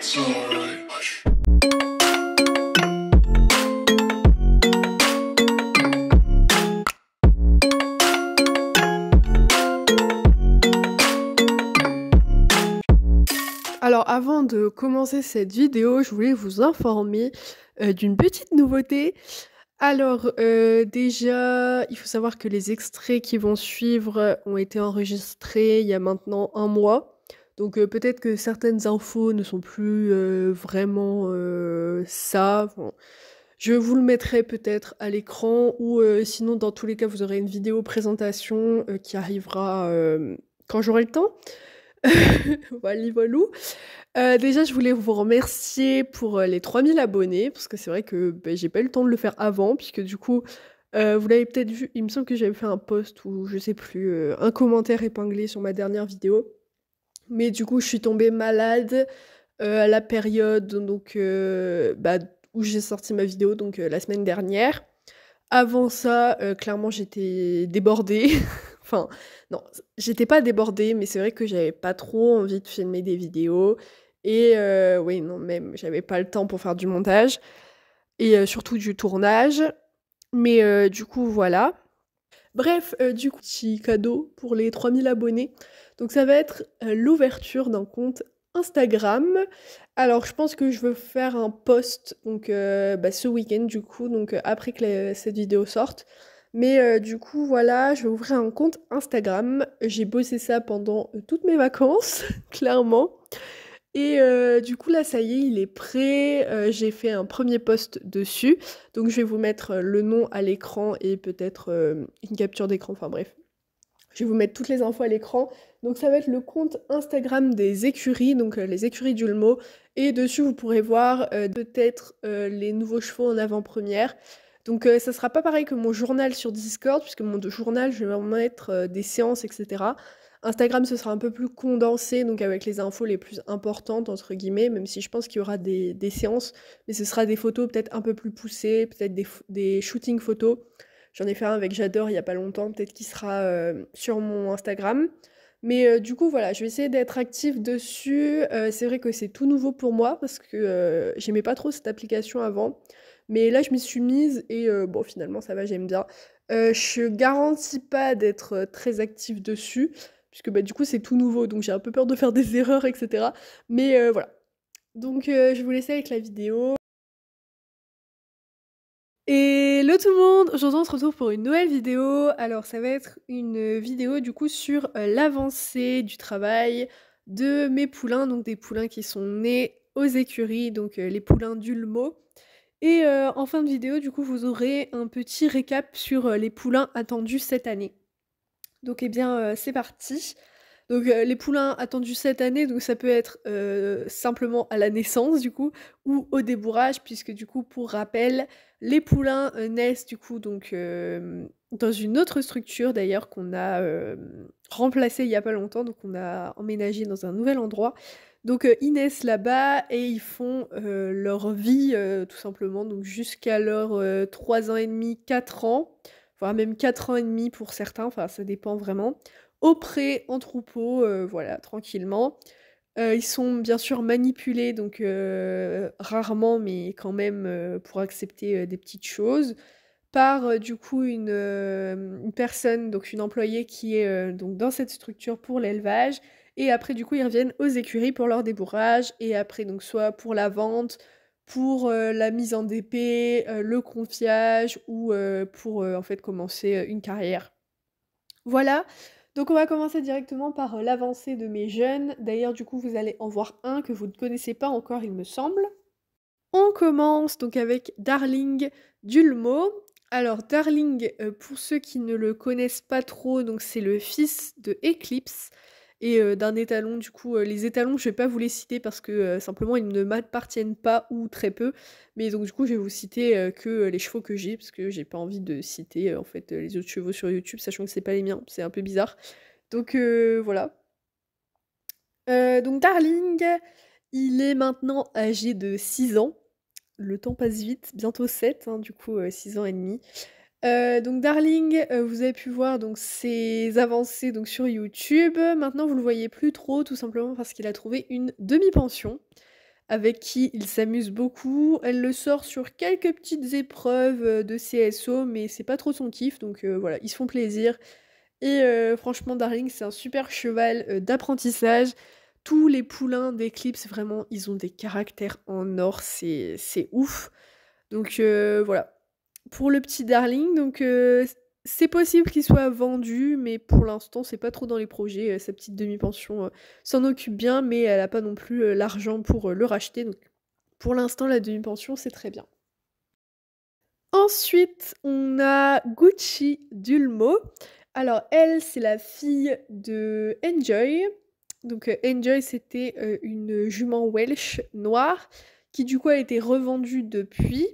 Alors avant de commencer cette vidéo, je voulais vous informer, d'une petite nouveauté. Alors, déjà, il faut savoir que les extraits qui vont suivre, ont été enregistrés il y a maintenant un mois. Donc, peut-être que certaines infos ne sont plus, vraiment, ça. Enfin, je vous le mettrai peut-être à l'écran ou, sinon dans tous les cas, vous aurez une vidéo présentation, qui arrivera, quand j'aurai le temps. Voilà, voilou. Déjà, je voulais vous remercier pour, les 3000 abonnés parce que c'est vrai que, j'ai pas eu le temps de le faire avant puisque du coup, vous l'avez peut-être vu, il me semble que j'avais fait un post ou je sais plus, un commentaire épinglé sur ma dernière vidéo. Mais du coup, je suis tombée malade, à la période donc, où j'ai sorti ma vidéo donc, la semaine dernière. Avant ça, clairement, j'étais débordée. Enfin, non, j'étais pas débordée, mais c'est vrai que j'avais pas trop envie de filmer des vidéos et oui, non, même, j'avais pas le temps pour faire du montage et surtout du tournage. Mais du coup, voilà. Bref, du coup, petit cadeau pour les 3000 abonnés. Donc ça va être, l'ouverture d'un compte Instagram. Alors je pense que je veux faire un post donc ce week-end du coup, donc après que cette vidéo sorte. Mais du coup voilà, je vais ouvrir un compte Instagram. J'ai bossé ça pendant, toutes mes vacances, clairement. Et du coup là ça y est, il est prêt, j'ai fait un premier post dessus. Donc je vais vous mettre, le nom à l'écran et peut-être, une capture d'écran, enfin bref. Je vais vous mettre toutes les infos à l'écran. Donc ça va être le compte Instagram des écuries, donc les écuries d'Ulmo. Et dessus vous pourrez voir, peut-être, les nouveaux chevaux en avant-première. Donc ça sera pas pareil que mon journal sur Discord, puisque mon journal, je vais vraiment mettre, des séances et cetera. Instagram, ce sera un peu plus condensé, donc avec les infos les plus «importantes» entre guillemets, même si je pense qu'il y aura des séances, mais ce sera des photos peut-être un peu plus poussées, peut-être des shootings photos. J'en ai fait un avec J'adore il y a pas longtemps, peut-être qu'il sera, sur mon Instagram. Mais du coup, voilà, je vais essayer d'être active dessus. C'est vrai que c'est tout nouveau pour moi parce que, j'aimais pas trop cette application avant. Mais là, je m'y suis mise et bon, finalement, ça va, j'aime bien. Je garantis pas d'être, très active dessus puisque, du coup, c'est tout nouveau, donc j'ai un peu peur de faire des erreurs et cetera. Mais voilà. Donc je vais vous laisser avec la vidéo. Hello tout le monde! Aujourd'hui on se retrouve pour une nouvelle vidéo. Alors ça va être une vidéo du coup sur, l'avancée du travail de mes poulains, donc des poulains qui sont nés aux écuries, donc les poulains d'Ulmo. Et en fin de vidéo du coup vous aurez un petit récap sur, les poulains attendus cette année. Donc eh bien, c'est parti. Donc les poulains attendus cette année, donc ça peut être, simplement à la naissance du coup ou au débourrage puisque du coup pour rappel, les poulains, naissent du coup donc, dans une autre structure d'ailleurs qu'on a, remplacée il y a pas longtemps, donc on a emménagé dans un nouvel endroit. Donc ils naissent là-bas et ils font, leur vie, tout simplement donc jusqu'à leurs, 3 ans et demi, 4 ans, voire même 4 ans et demi pour certains, enfin ça dépend vraiment. Au pré, en troupeau, voilà, tranquillement. Ils sont bien sûr manipulés, donc rarement, mais quand même, pour accepter, des petites choses, par, du coup une personne, donc une employée qui est, donc dans cette structure pour l'élevage et après du coup ils reviennent aux écuries pour leur débourrage et après donc soit pour la vente, pour, la mise en DP, le confiage ou, pour, en fait commencer, une carrière. Voilà, donc on va commencer directement par, l'avancée de mes jeunes. D'ailleurs, du coup, vous allez en voir un que vous ne connaissez pas encore, il me semble. On commence donc avec Darling d'Ulmo. Alors Darling, pour ceux qui ne le connaissent pas trop, donc c'est le fils de Eclipse et d'un étalon. Du coup, les étalons, je vais pas vous les citer parce que, simplement ils ne m'appartiennent pas ou très peu. Mais donc du coup, je vais vous citer, que, les chevaux que j'ai parce que j'ai pas envie de citer, en fait, les autres chevaux sur YouTube, sachant que c'est pas les miens, c'est un peu bizarre. Donc voilà. Donc Darling, il est maintenant âgé de 6 ans. Le temps passe vite, bientôt 7, hein, du coup, 6 ans et demi. Donc Darling, vous avez pu voir donc ses avancées donc sur YouTube. Maintenant, vous le voyez plus trop, tout simplement parce qu'il a trouvé une demi-pension. avec qui il s'amuse beaucoup. Elle le sort sur quelques petites épreuves, de CSO, mais c'est pas trop son kiff, donc voilà, ils se font plaisir et franchement Darling, c'est un super cheval, d'apprentissage. Tous les poulains d'Eclipse, vraiment, ils ont des caractères en or, c'est ouf. Donc voilà. Pour le petit Darling, donc c'est possible qu'il soit vendu, mais pour l'instant, c'est pas trop dans les projets, sa petite demi-pension, s'en occupe bien, mais elle a pas non plus, l'argent pour, le racheter, donc pour l'instant, la demi-pension, c'est très bien. Ensuite, on a Gucci Dulmo. Alors elle, c'est la fille de Enjoy. Donc, Enjoy, c'était, une jument welsh noire qui du coup a été revendue depuis.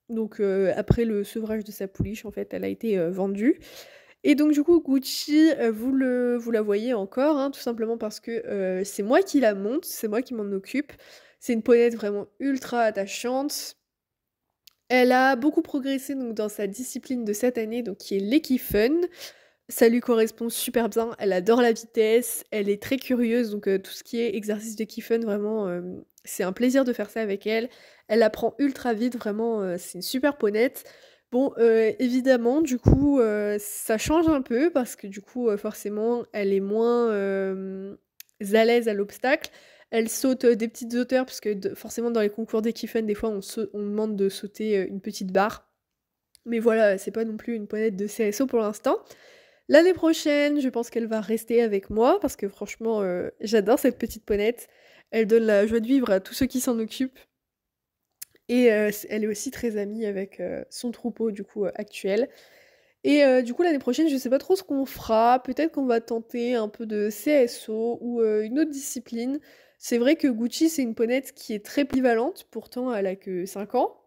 Donc, après le sevrage de sa pouliche, en fait, elle a été, vendue. Et donc du coup, Gucci, vous la voyez encore, hein, tout simplement parce que, c'est moi qui la monte, c'est moi qui m'en occupe. C'est une poinette vraiment ultra attachante. Elle a beaucoup progressé donc dans sa discipline de cette année, donc qui est l'Equifun. Ça lui correspond super bien. Elle adore la vitesse, elle est très curieuse, donc tout ce qui est exercice d'Equifun, vraiment, c'est un plaisir de faire ça avec elle. Elle apprend ultra vite, vraiment, c'est une super ponette. Bon, évidemment, du coup, ça change un peu parce que du coup, forcément, elle est moins, à l'aise à l'obstacle. Elle saute, des petites hauteurs parce que forcément dans les concours d'Equifun, des fois on demande de sauter, une petite barre. Mais voilà, c'est pas non plus une ponette de CSO pour l'instant. L'année prochaine, je pense qu'elle va rester avec moi parce que franchement, j'adore cette petite ponette. Elle donne la joie de vivre à tous ceux qui s'en occupent et elle est aussi très amie avec, son troupeau du coup, actuel et du coup l'année prochaine, je sais pas trop ce qu'on fera. Peut-être qu'on va tenter un peu de CSO ou, une autre discipline. C'est vrai que Gucci, c'est une ponette qui est très polyvalente, pourtant elle a que 5 ans.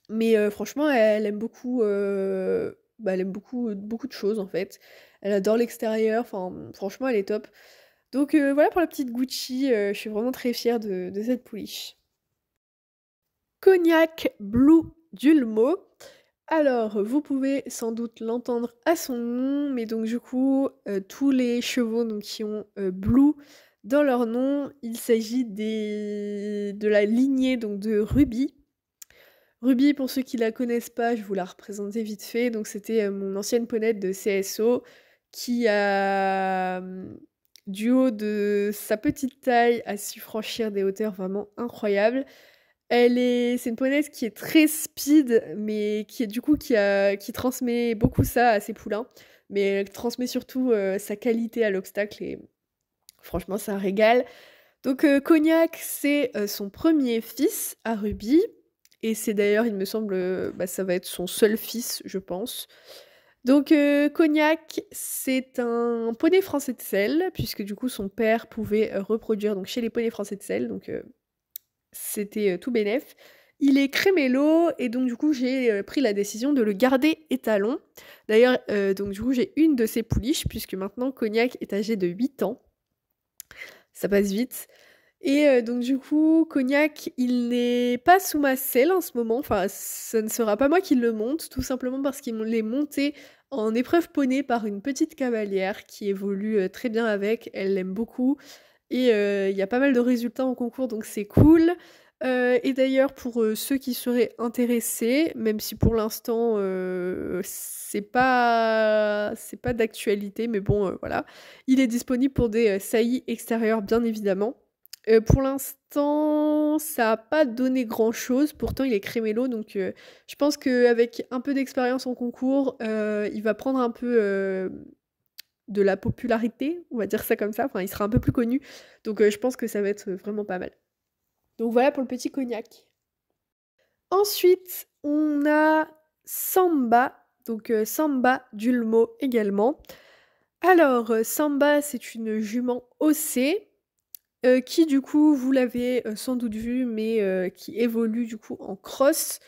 Mais franchement, elle aime beaucoup, bah, elle aime beaucoup, beaucoup de choses, en fait. Elle adore l'extérieur, enfin, franchement, elle est top. Donc voilà pour la petite Gucci, je suis vraiment très fière de cette pouliche. Cognac Blue d'Ulmo. Alors, vous pouvez sans doute l'entendre à son nom, mais donc du coup, tous les chevaux donc qui ont, Blue dans leur nom, il s'agit des de la lignée donc de Ruby. Ruby, pour ceux qui la connaissent pas, je vais vous la représenter vite fait. Donc c'était, mon ancienne ponette de CSO qui a, du haut de sa petite taille, a su franchir des hauteurs vraiment incroyables. C'est une ponette qui est très speed, mais qui est du coup qui transmet beaucoup ça à ses poulains. Mais elle transmet surtout, sa qualité à l'obstacle et franchement ça régale. Donc Cognac, c'est, son premier fils à Ruby et c'est d'ailleurs, il me semble, bah, ça va être son seul fils, je pense. Donc Cognac, c'est un poney français de selle, puisque du coup son père pouvait, reproduire donc chez les poneys français de selle, donc c'était, tout bénef. Il est crémélo et donc du coup j'ai, pris la décision de le garder étalon. D'ailleurs, donc du coup j'ai une de ses pouliches puisque maintenant Cognac est âgé de 8 ans. Ça passe vite. Et donc du coup, Cognac, il n'est pas sous ma selle en ce moment, enfin, ce ne sera pas moi qui le monte, tout simplement parce qu'il est monté en épreuve poney par une petite cavalière qui évolue, très bien avec, elle l'aime beaucoup et il y a pas mal de résultats en concours, donc c'est cool. Et d'ailleurs pour, ceux qui seraient intéressés, même si pour l'instant, c'est pas d'actualité, mais bon, voilà. Il est disponible pour des, saillies extérieures, bien évidemment. Pour l'instant, ça a pas donné grand-chose, pourtant il est crémélo donc je pense qu'avec un peu d'expérience en concours, il va prendre un peu, de la popularité, on va dire ça comme ça, enfin il sera un peu plus connu, donc je pense que ça va être, vraiment pas mal. Donc voilà pour le petit Cognac. Ensuite, on a Samba, donc Samba d'Ulmo également. Alors, Samba, c'est une jument haussée, qui du coup, vous l'avez, sans doute vu, mais qui évolue du coup en cross.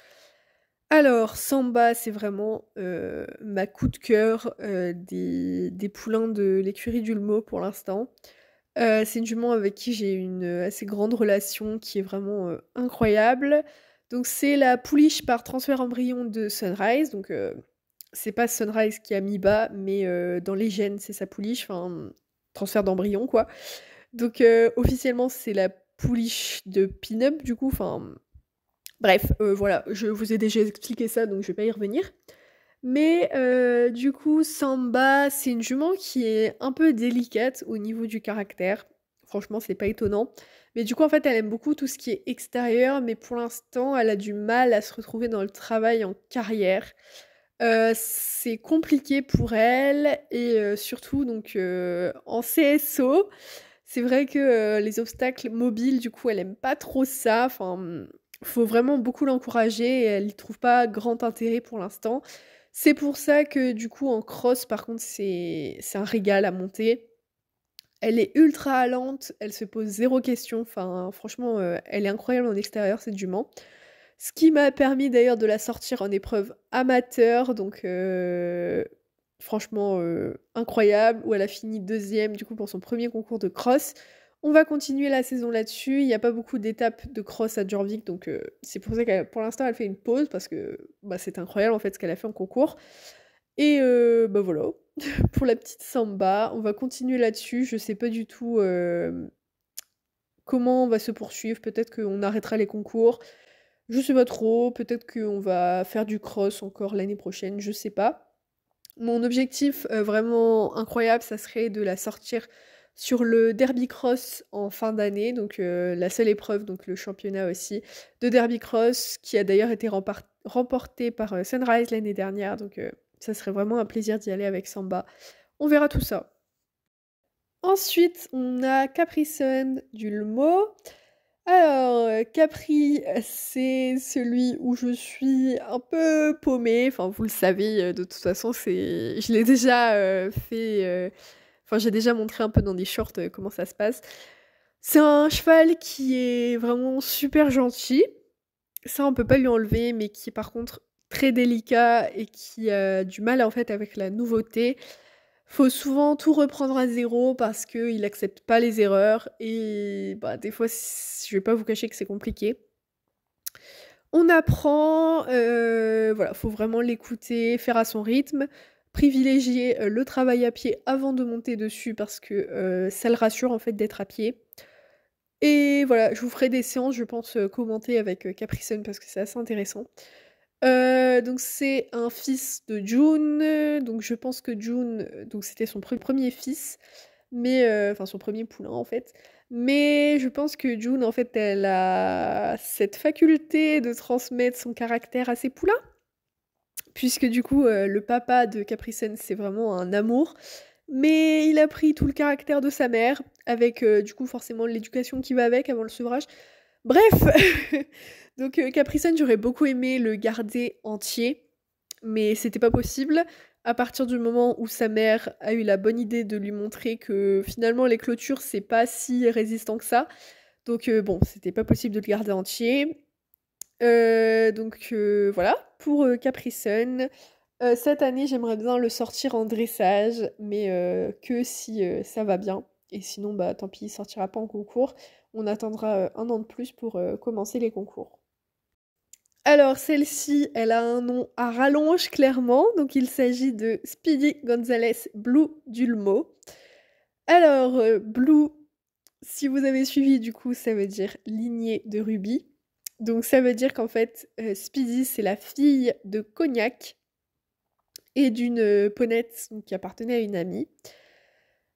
Alors Samba, c'est vraiment, ma coup de cœur, des poulains de l'écurie d'Ulmo pour l'instant. C'est une jument avec qui j'ai une, assez grande relation qui est vraiment, incroyable. Donc c'est la pouliche par transfert embryon de Sunrise, donc c'est pas Sunrise qui a mis bas, mais dans les gènes, c'est sa pouliche, enfin, transfert d'embryon quoi. Donc officiellement, c'est la pouliche de pin-up du coup, enfin bref, voilà, je vous ai déjà expliqué ça donc je vais pas y revenir. Mais du coup, Samba, c'est une jument qui est un peu délicate au niveau du caractère. Franchement, c'est pas étonnant. Mais du coup, en fait, elle aime beaucoup tout ce qui est extérieur, mais pour l'instant, elle a du mal à se retrouver dans le travail en carrière. C'est compliqué pour elle et surtout donc en CSO, c'est vrai que, les obstacles mobiles, du coup, elle aime pas trop ça. Enfin, faut vraiment beaucoup l'encourager et elle y trouve pas grand intérêt pour l'instant. C'est pour ça que, du coup, en cross, par contre, c'est un régal à monter. Elle est ultra allante, elle se pose zéro question. Enfin, franchement, elle est incroyable en extérieur, cette jument. Ce qui m'a permis d'ailleurs de la sortir en épreuve amateur, donc franchement, incroyable, où elle a fini deuxième du coup pour son premier concours de cross. On va continuer la saison là-dessus. Il y a pas beaucoup d'étapes de cross à Jorvik, donc c'est pour ça qu'elle pour l'instant, elle fait une pause parce que, bah, c'est incroyable en fait ce qu'elle a fait en concours et bah, voilà, pour la petite Samba. On va continuer là-dessus. Je sais pas du tout, comment on va se poursuivre. Peut-être qu'on arrêtera les concours. Je sais pas trop, peut-être qu'on va faire du cross encore l'année prochaine, je sais pas. Mon objectif, vraiment incroyable, ça serait de la sortir sur le derby cross en fin d'année, donc la seule épreuve, donc le championnat aussi de derby cross, qui a d'ailleurs été remporté par, Sunrise l'année dernière, donc ça serait vraiment un plaisir d'y aller avec Samba. On verra tout ça. Ensuite, on a Capri Sun d'Ulmo. Alors, Capri, c'est celui où je suis un peu paumée. Enfin, vous le savez, de toute façon, c'est je l'ai déjà, fait, enfin, j'ai déjà montré un peu dans des shorts, comment ça se passe. C'est un cheval qui est vraiment super gentil. Ça, on peut pas lui enlever, mais qui est par contre très délicat et qui a du mal, en fait, avec la nouveauté. Faut souvent tout reprendre à zéro parce qu'il accepte pas les erreurs et bah, des fois, je vais pas vous cacher que c'est compliqué. On apprend, voilà, faut vraiment l'écouter, faire à son rythme, privilégier, le travail à pied avant de monter dessus parce que, ça le rassure, en fait, d'être à pied et voilà, je vous ferai des séances, je pense, commentées avec, Capri Sun parce que c'est assez intéressant. Donc c'est un fils de June, donc je pense que June, donc c'était son premier fils, mais enfin son premier poulain en fait. Mais je pense que June en fait elle a cette faculté de transmettre son caractère à ses poulains, puisque du coup, le papa de Capricène c'est vraiment un amour, mais il a pris tout le caractère de sa mère, avec, du coup forcément l'éducation qui va avec avant le sevrage. Bref, donc Capricène, j'aurais beaucoup aimé le garder entier, mais c'était pas possible. À partir du moment où sa mère a eu la bonne idée de lui montrer que finalement les clôtures, c'est pas si résistant que ça. Donc bon, c'était pas possible de le garder entier. Donc voilà, pour Capricène. Cette année, j'aimerais bien le sortir en dressage, mais que si, ça va bien et sinon, bah, tant pis, il sortira pas en concours. On attendra, 1 an de plus pour, commencer les concours. Alors celle-ci, elle a un nom à rallonge clairement, donc il s'agit de Speedy Gonzales Blue d'Ulmo. Alors, Blue, si vous avez suivi du coup, ça veut dire lignée de rubis. Donc ça veut dire qu'en fait, Speedy, c'est la fille de Cognac et d'une, ponette donc qui appartenait à une amie.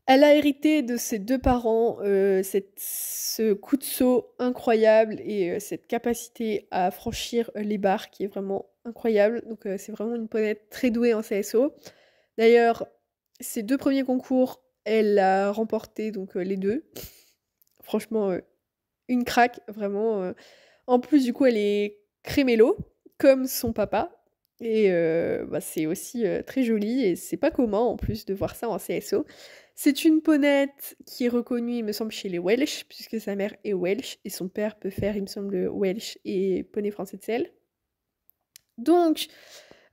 Elle a hérité de ses 2 parents, ce coup de saut incroyable et cette capacité à franchir, les barres qui est vraiment incroyable. Donc c'est vraiment une ponette très douée en CSO. D'ailleurs, ses 2 premiers concours, elle a remporté donc les 2. Franchement, une craque vraiment, en plus du coup, elle est crémélo comme son papa et bah, c'est aussi, très joli et c'est pas commun en plus de voir ça en CSO. C'est une ponette qui est reconnue, il me semble, chez les Welsh, puisque sa mère est Welsh et son père peut faire, il me semble, Welsh et poney français de sel. Donc,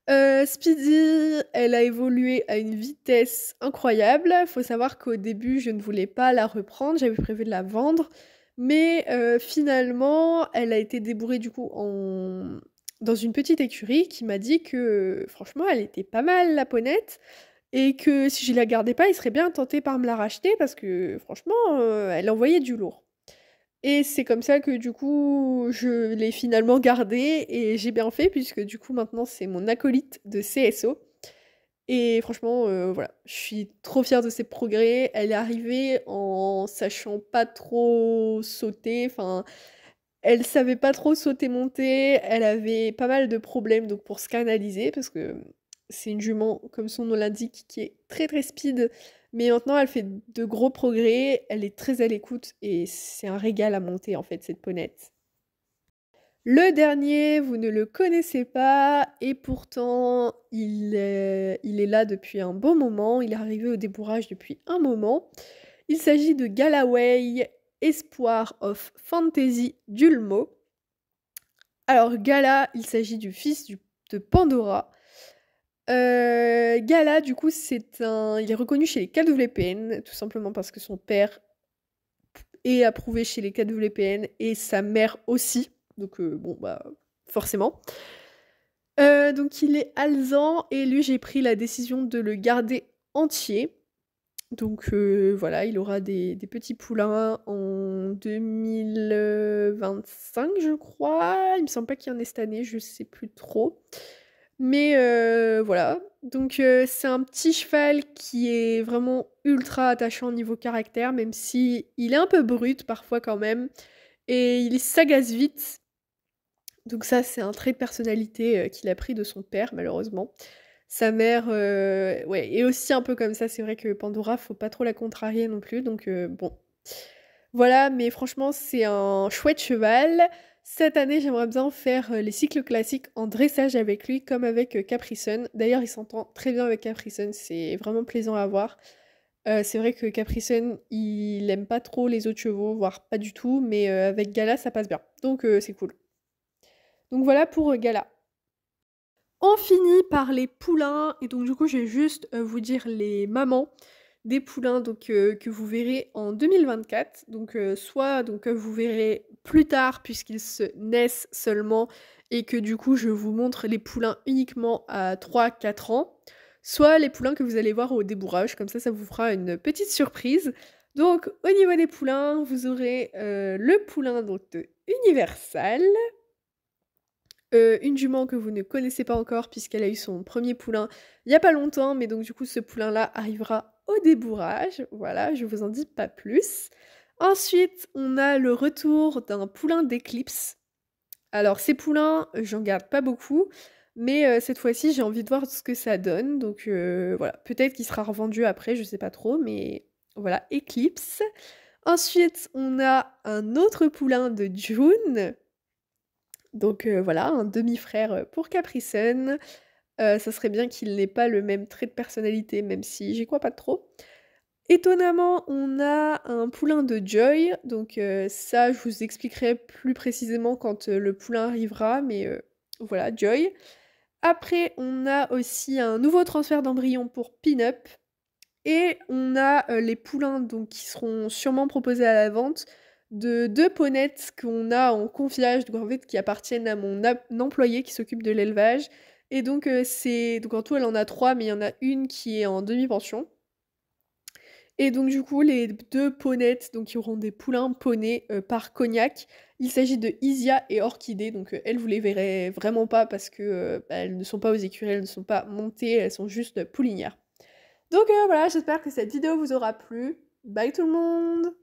Speedy, elle a évolué à une vitesse incroyable. Faut savoir qu'au début, je ne voulais pas la reprendre, j'avais prévu de la vendre, mais finalement, elle a été débourrée du coup dans une petite écurie qui m'a dit que franchement, elle était pas mal la ponette et que si je la gardais pas, il serait bien tenté par me la racheter parce que franchement, elle envoyait du lourd. Et c'est comme ça que du coup, je l'ai finalement gardée et j'ai bien fait puisque du coup maintenant c'est mon acolyte de CSO. Et franchement, voilà, je suis trop fière de ses progrès. Elle est arrivée en sachant pas trop sauter, enfin, elle savait pas trop sauter-monter, elle avait pas mal de problèmes donc pour se canaliser parce que c'est une jument, comme son nom l'indique, qui est très très speed. Mais maintenant, elle fait de gros progrès, elle est très à l'écoute et c'est un régal à monter en fait, cette ponette. Le dernier, vous ne le connaissez pas et pourtant il est là depuis un bon moment, il est arrivé au débourrage depuis un moment. Il s'agit de Galloway, Espoir of Fantasy d'Ulmo. Alors Gala, il s'agit du fils de Pandora. Gala, du coup, il est reconnu chez les KWPN, tout simplement parce que son père est approuvé chez les KWPN et sa mère aussi. Donc bon, bah forcément. Donc il est alezan et lui, j'ai pris la décision de le garder entier. Donc voilà, il aura des petits poulains en 2025, je crois. Il me semble pas qu'il y en ait cette année, je sais plus trop. Mais voilà, donc c'est un petit cheval qui est vraiment ultra attachant au niveau caractère, même si il est un peu brut parfois quand même, et il s'agace vite. Donc ça, c'est un trait de personnalité qu'il a pris de son père, malheureusement. Sa mère, ouais, est aussi un peu comme ça. C'est vrai que Pandora, faut pas trop la contrarier non plus. Donc bon, voilà. Mais franchement, c'est un chouette cheval. Cette année, j'aimerais bien faire les cycles classiques en dressage avec lui, comme avec Capri Sun. D'ailleurs, il s'entend très bien avec Capri Sun. C'est vraiment plaisant à voir. C'est vrai que Capri Sun, il aime pas trop les autres chevaux, voire pas du tout. Mais avec Gala, ça passe bien. Donc c'est cool. Donc voilà pour Gala. On finit par les poulains et donc du coup je vais juste vous dire les mamans des poulains donc que vous verrez en 2024. Donc soit donc vous verrez plus tard puisqu'ils se naissent seulement et que du coup je vous montre les poulains uniquement à 3-4 ans, soit les poulains que vous allez voir au débourrage, comme ça vous fera une petite surprise. Donc au niveau des poulains, vous aurez le poulain donc de Universal. Une jument que vous ne connaissez pas encore puisqu'elle a eu son premier poulain il y a pas longtemps, mais donc du coup ce poulain-là arrivera au débourrage. Voilà, je vous en dis pas plus. Ensuite, on a le retour d'un poulain d'éclipse. Alors ces poulains, j'en garde pas beaucoup, mais cette fois-ci j'ai envie de voir ce que ça donne. Donc voilà, peut-être qu'il sera revendu après, je sais pas trop, mais voilà, éclipse. Ensuite, on a un autre poulain de June. Donc voilà, un demi-frère pour Capri Sun. Ça serait bien qu'il n'ait pas le même trait de personnalité, même si j'y crois pas trop. Étonnamment, on a un poulain de Joy, donc ça, je vous expliquerai plus précisément quand le poulain arrivera, mais voilà, Joy. Après, on a aussi un nouveau transfert d'embryon pour Pin-Up. Et on a les poulains donc, qui seront sûrement proposés à la vente de deux ponettes qu'on a en confiage, donc en fait qui appartiennent à mon employé qui s'occupe de l'élevage. Et donc donc en tout elle en a trois, mais il y en a une qui est en demi-pension. Et donc du coup les deux ponettes donc qui auront des poulains poneys par Cognac. Il s'agit de Isia et Orchidée, donc elles vous les verrez vraiment pas parce que bah, elles ne sont pas aux écuries, elles ne sont pas montées, elles sont juste poulinières. Donc voilà, j'espère que cette vidéo vous aura plu. Bye tout le monde!